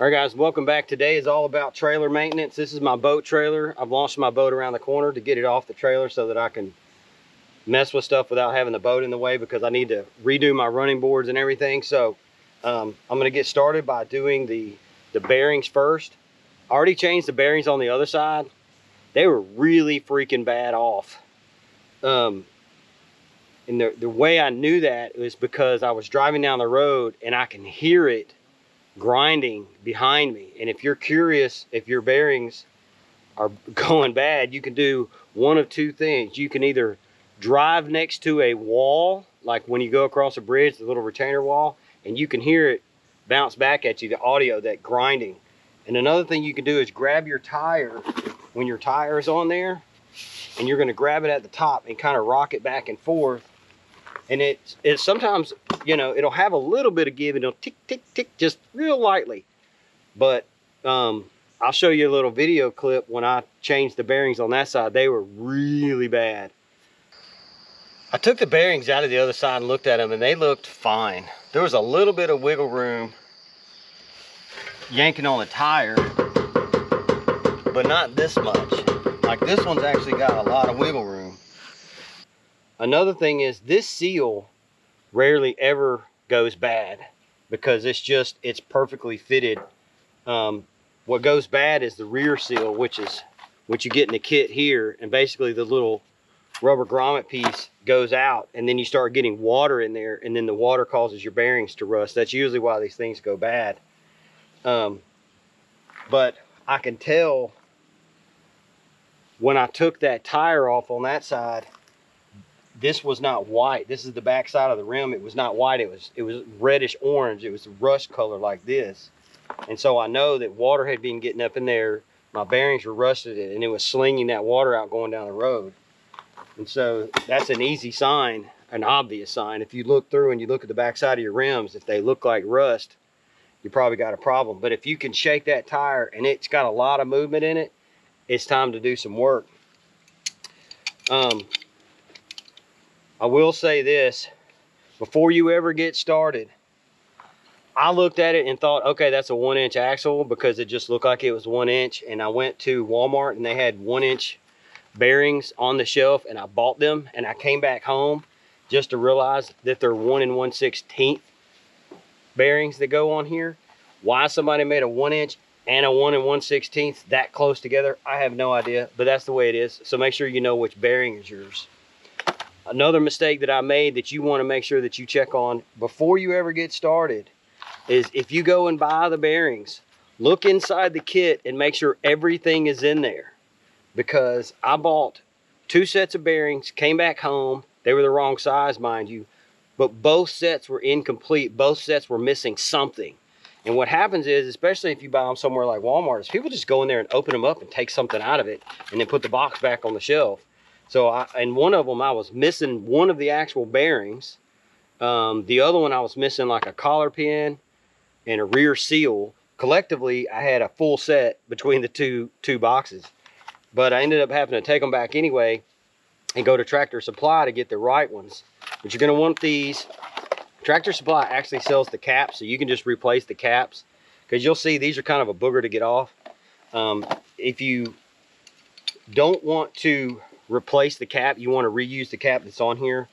All right, guys, welcome back. Today is all about trailer maintenance. This is my boat trailer. I've launched my boat around the corner to get it off the trailer so that I can mess with stuff without having the boat in the way, because I need to redo my running boards and everything. So I'm going to get started by doing the bearings first. I already changed the bearings on the other side. They were really freaking bad off. And the way I knew that was because I was driving down the road and I can hear it grinding behind me. And if you're curious if your bearings are going bad, you can do one of two things. You can either drive next to a wall, like when you go across a bridge, the little retainer wall, and you can hear it bounce back at you, the audio, that grinding. And another thing you can do is grab your tire when your tire is on there, and you're going to grab it at the top and kind of rock it back and forth. And it's sometimes, you know, it'll have a little bit of give, and it'll tick, tick, tick, just real lightly. But I'll show you a little video clip when I changed the bearings on that side. They were really bad. I took the bearings out of the other side and looked at them, and they looked fine. There was a little bit of wiggle room yanking on the tire, but not this much. Like, this one's actually got a lot of wiggle room. Another thing is, this seal rarely ever goes bad because it's perfectly fitted. What goes bad is the rear seal, which is what you get in the kit here, and basically the little rubber grommet piece goes out, and then you start getting water in there, and then the water causes your bearings to rust. That's usually why these things go bad. But I can tell when I took that tire off on that side, this was not white. This is the back side of the rim. It was not white. It was reddish orange. It was rust color like this. And so I know that water had been getting up in there. My bearings were rusted, and it was slinging that water out going down the road. And so that's an easy sign, an obvious sign. If you look through and you look at the back side of your rims, if they look like rust, you probably got a problem. But if you can shake that tire and it's got a lot of movement in it, it's time to do some work. I will say this, before you ever get started, I looked at it and thought, okay, that's a 1-inch axle, because it just looked like it was 1 inch. And I went to Walmart and they had 1-inch bearings on the shelf, and I bought them, and I came back home just to realize that they're 1 1/16 bearings that go on here. Why somebody made a 1-inch and a 1 1/16 that close together, I have no idea, but that's the way it is. So make sure you know which bearing is yours. Another mistake that I made that you want to make sure that you check on before you ever get started is, if you go and buy the bearings, look inside the kit and make sure everything is in there. Because I bought 2 sets of bearings, came back home, they were the wrong size, mind you, but both sets were incomplete. Both sets were missing something. And what happens is, especially if you buy them somewhere like Walmart, is people just go in there and open them up and take something out of it and then put the box back on the shelf. So in one of them, I was missing one of the actual bearings. The other one, I was missing like a collar pin and a rear seal. Collectively, I had a full set between the two boxes. But I ended up having to take them back anyway and go to Tractor Supply to get the right ones. But you're going to want these. Tractor Supply actually sells the caps, so you can just replace the caps, because you'll see these are kind of a booger to get off. If you don't want to replace the cap, you want to reuse the cap that's on here,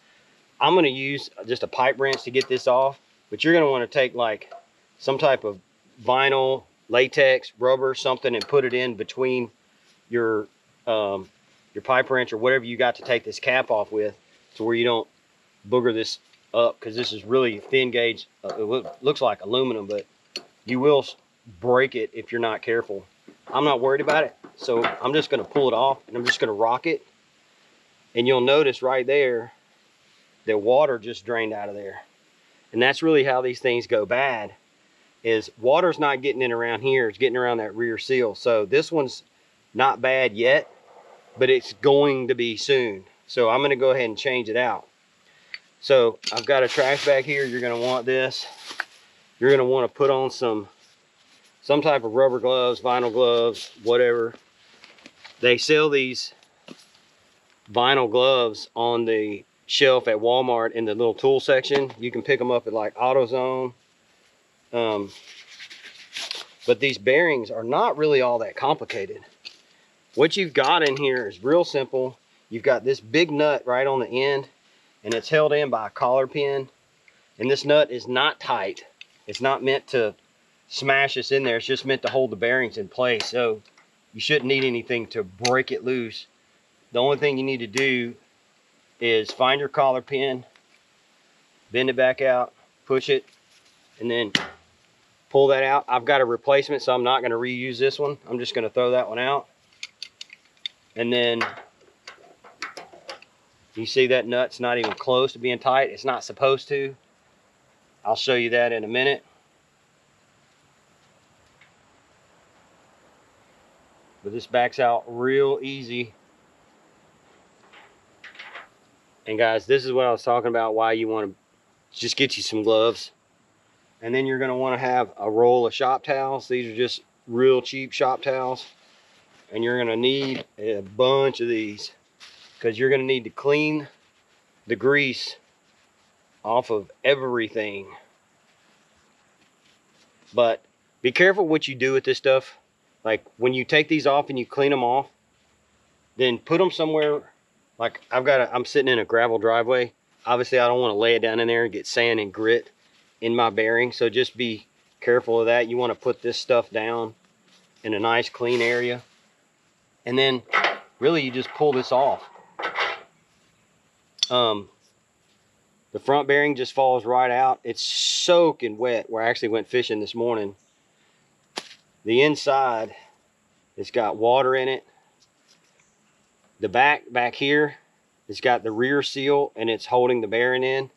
I'm going to use just a pipe wrench to get this off. But you're going to want to take like some type of vinyl, latex, rubber, something, and put it in between your pipe wrench or whatever you got to take this cap off with, to where you don't booger this up, because this is really thin gauge. It looks like aluminum, but you will break it if you're not careful. I'm not worried about it, so I'm just going to pull it off, and I'm just going to rock it. And you'll notice right there that water just drained out of there. And that's really how these things go bad, is water's not getting in around here, it's getting around that rear seal. So this one's not bad yet, but it's going to be soon. So I'm going to go ahead and change it out. So I've got a trash bag here. You're going to want this. You're going to want to put on some type of rubber gloves, vinyl gloves, whatever. They sell these vinyl gloves on the shelf at Walmart in the little tool section. You can pick them up at like AutoZone. But these bearings are not really all that complicated. What you've got in here is real simple. You've got this big nut right on the end, and it's held in by a collar pin. And this nut is not tight. It's not meant to smash this in there. It's just meant to hold the bearings in place. So you shouldn't need anything to break it loose. The only thing you need to do is find your collar pin, bend it back out, push it, and then pull that out. I've got a replacement, so I'm not going to reuse this one. I'm just going to throw that one out. And then you see that nut's not even close to being tight. It's not supposed to. I'll show you that in a minute. But this backs out real easy. And guys, this is what I was talking about, why you want to just get you some gloves. And then you're going to want to have a roll of shop towels. These are just real cheap shop towels. And you're going to need a bunch of these, because you're going to need to clean the grease off of everything. But be careful what you do with this stuff. Like when you take these off and you clean them off, then put them somewhere. Like I'm sitting in a gravel driveway. Obviously I don't want to lay it down in there and get sand and grit in my bearing. So just be careful of that. You want to put this stuff down in a nice clean area. And then really you just pull this off. The front bearing just falls right out. It's soaking wet where I actually went fishing this morning. The inside, it's got water in it. The back here, it's got the rear seal and it's holding the bearing in.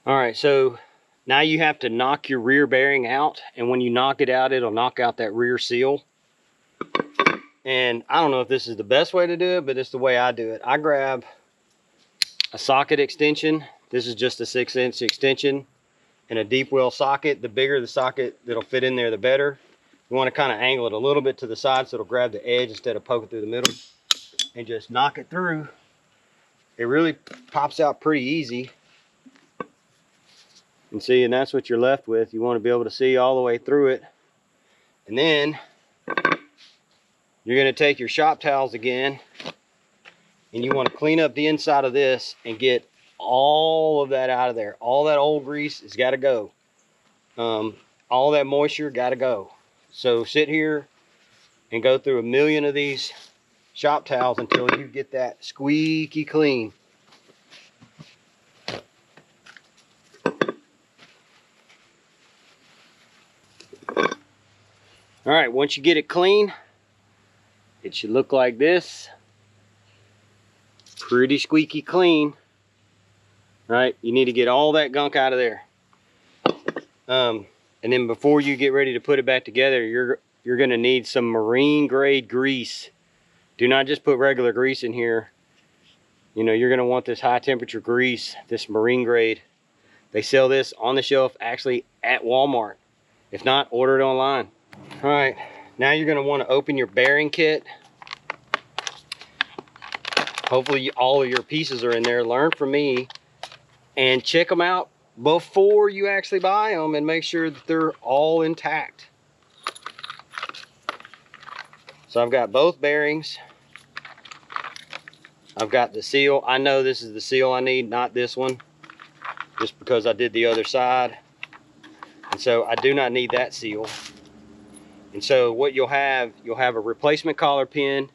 All right, so now you have to knock your rear bearing out, and when you knock it out, it'll knock out that rear seal. And I don't know if this is the best way to do it, but it's the way I do it. I grab a socket extension. This is just a 6-inch extension and a deep well socket. The bigger the socket that'll fit in there, the better. You want to kind of angle it a little bit to the side so it'll grab the edge instead of poking through the middle, and just knock it through. It really pops out pretty easy. And see, and that's what you're left with. You want to be able to see all the way through it. And then you're going to take your shop towels again, and you want to clean up the inside of this and get all of that out of there. All that old grease has got to go. All that moisture got to go. So sit here and go through a million of these shop towels until you get that squeaky clean. All right, once you get it clean, it should look like this. Pretty squeaky clean. Right, you need to get all that gunk out of there. And then before you get ready to put it back together, you're going to need some marine grade grease. Do not just put regular grease in here. You know, you're going to want this high temperature grease, this marine grade. They sell this on the shelf actually at Walmart. If not, order it online. All right, now you're going to want to open your bearing kit. Hopefully all of your pieces are in there. Learn from me and check them out before you actually buy them, and make sure that they're all intact. So I've got both bearings. I've got the seal. I know this is the seal I need, not this one, just because I did the other side. And so I do not need that seal. And so what you'll have a replacement collar pin.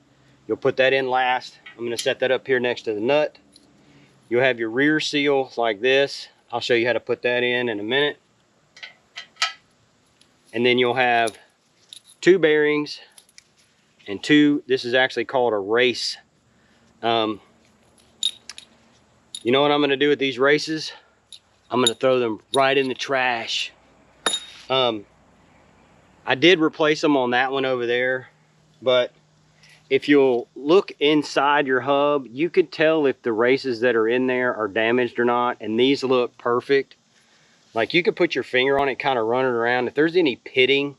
You'll put that in last. I'm going to set that up here next to the nut. You'll have your rear seal like this. I'll show you how to put that in a minute. And then you'll have two bearings and this is actually called a race. You know what I'm going to do with these races? I'm going to throw them right in the trash. I did replace them on that one over there, but if you'll look inside your hub, you could tell if the races that are in there are damaged or not, and these look perfect. Like you could put your finger on it, kind of run it around. If there's any pitting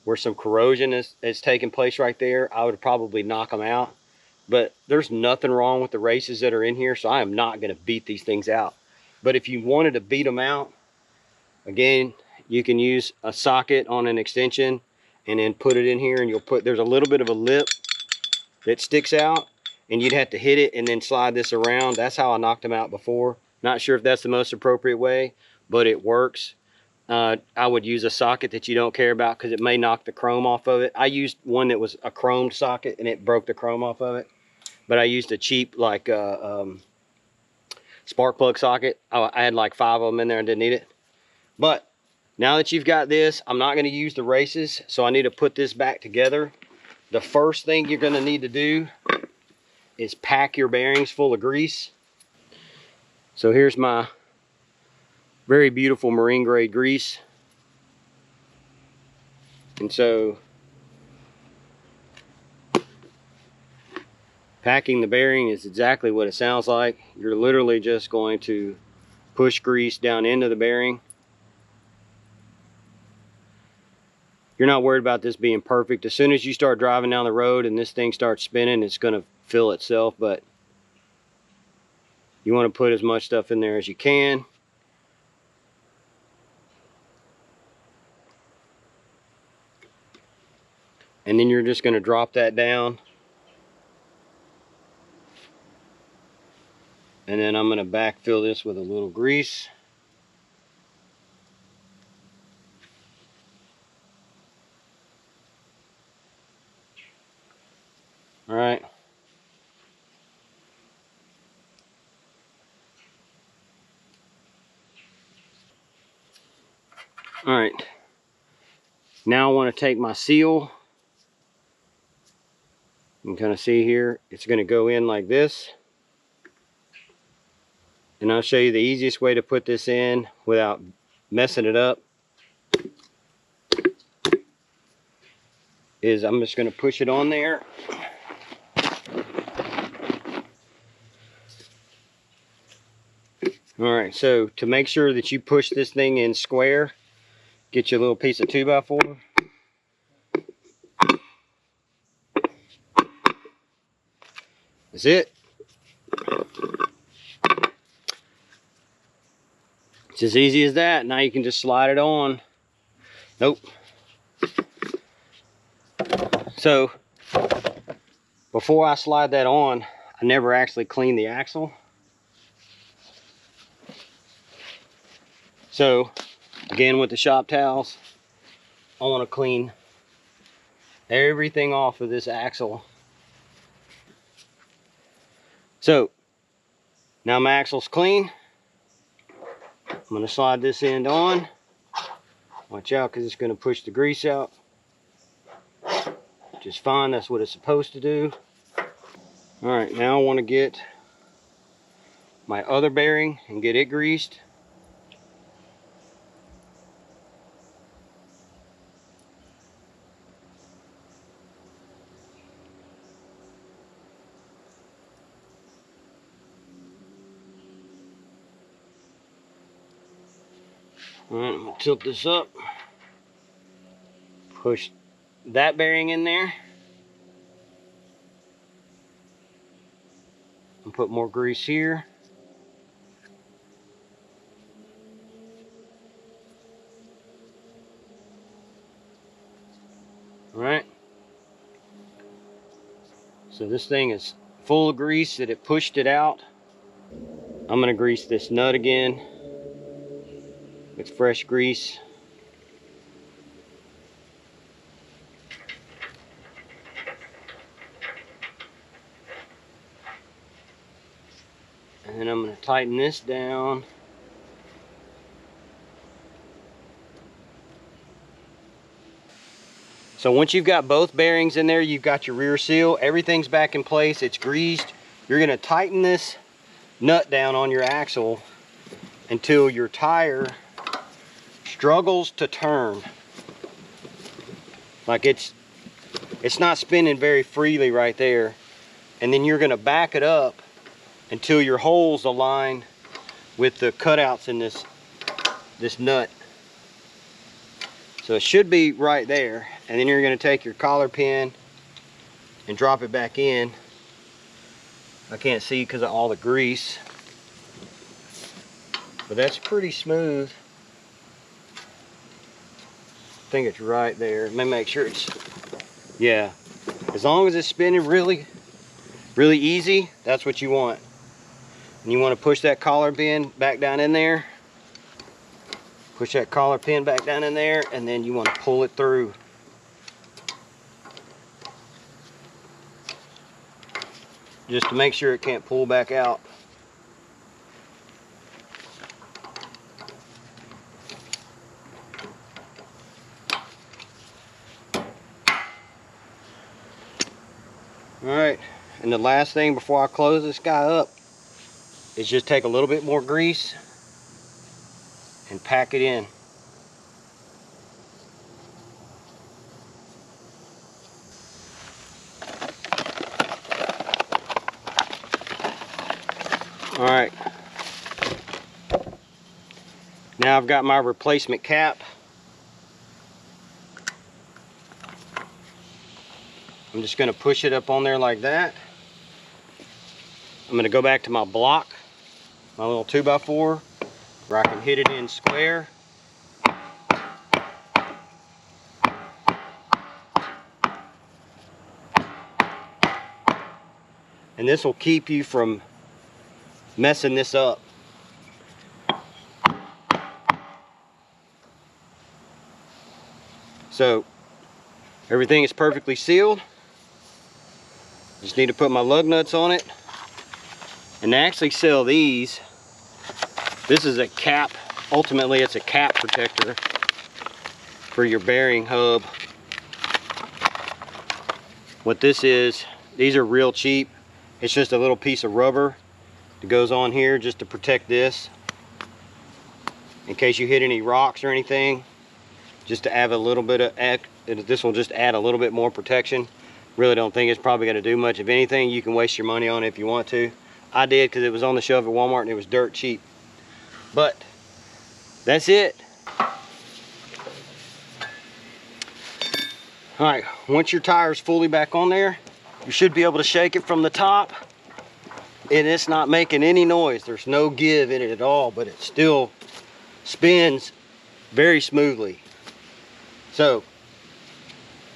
where some corrosion is taking place right there, I would probably knock them out. But there's nothing wrong with the races that are in here, so I am not going to beat these things out. But if you wanted to beat them out, again, you can use a socket on an extension. and then put it in here, and there's a little bit of a lip that sticks out, and you'd have to hit it and then slide this around. That's how I knocked them out before. Not sure if that's the most appropriate way, but it works. I would use a socket that you don't care about because it may knock the chrome off of it. I used one that was a chromed socket and it broke the chrome off of it. But I used a cheap like spark plug socket. I had like 5 of them in there and didn't need it. But now that you've got this, I'm not going to use the races, so I need to put this back together. The first thing you're going to need to do is pack your bearings full of grease. So here's my very beautiful marine grade grease. And so packing the bearing is exactly what it sounds like. You're literally just going to push grease down into the bearing. You're not worried about this being perfect. As soon as you start driving down the road and this thing starts spinning, it's going to fill itself, but you want to put as much stuff in there as you can. And then you're just going to drop that down. And then I'm going to backfill this with a little grease. All right. All right. Now I want to take my seal. You can kind of see here, it's going to go in like this. And I'll show you the easiest way to put this in without messing it up. Is I'm just going to push it on there. All right, so to make sure that you push this thing in square, get your little piece of 2x4. That's it. It's as easy as that. Now you can just slide it on. Nope. So before I slide that on, I never actually cleaned the axle. So again, with the shop towels, I want to clean everything off of this axle. So now my axle's clean. I'm going to slide this end on. Watch out because it's going to push the grease out. Which is fine, that's what it's supposed to do. Alright, now I want to get my other bearing and get it greased. Alright, I'm going to tilt this up. Push that bearing in there. And put more grease here. Alright. So this thing is full of grease that it pushed it out. I'm going to grease this nut again with fresh grease. And then I'm going to tighten this down. So once you've got both bearings in there, you've got your rear seal, everything's back in place, it's greased. You're going to tighten this nut down on your axle until your tire struggles to turn. Like it's not spinning very freely right there. And then you're going to back it up until your holes align with the cutouts in this nut. So it should be right there. And then you're going to take your collar pin and drop it back in. I can't see because of all the grease. But that's pretty smooth. think it's right there. Let me make sure it's, yeah. As long as it's spinning really easy, that's what you want. And you want to push that collar pin back down in there. Push that collar pin back down in there, and then you want to pull it through. Just to make sure it can't pull back out. Alright, and the last thing before I close this guy up is just take a little bit more grease and pack it in. Alright, now I've got my replacement cap. I'm just going to push it up on there like that. I'm going to go back to my block, my little 2x4, where I can hit it in square. And this will keep you from messing this up. So everything is perfectly sealed. Just need to put my lug nuts on it. And they actually sell these. This is a cap. Ultimately, it's a cap protector for your bearing hub. What this is, these are real cheap. It's just a little piece of rubber that goes on here just to protect this. In case you hit any rocks or anything, just to add a little bit of, this will just add a little bit more protection. Really don't think it's probably going to do much of anything. You can waste your money on it if you want to. I did because it was on the shelf at Walmart and it was dirt cheap. But that's it. Alright, once your tire's fully back on there, you should be able to shake it from the top. And it's not making any noise. There's no give in it at all, but it still spins very smoothly. So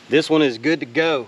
this one is good to go.